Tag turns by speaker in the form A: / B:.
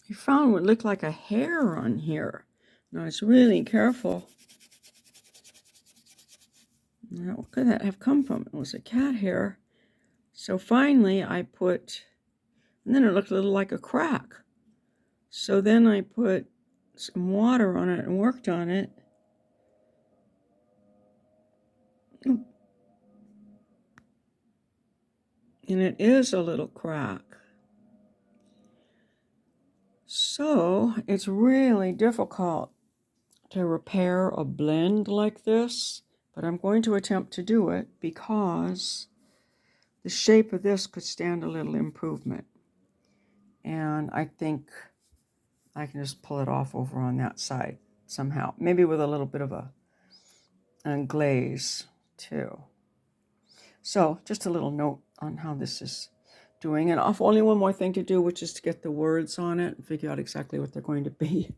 A: I found what looked like a hair on here. And I was really careful. Now, what could that have come from? It was a cat hair. So finally I put, and then it looked a little like a crack. So then I put some water on it and worked on it. And it is a little crack. So it's really difficult to repair a blend like this, but I'm going to attempt to do it because the shape of this could stand a little improvement. And I think I can just pull it off over on that side somehow, maybe with a little bit of a glaze too. So just a little note on how this is doing. And only one more thing to do, which is to get the words on it and figure out exactly what they're going to be.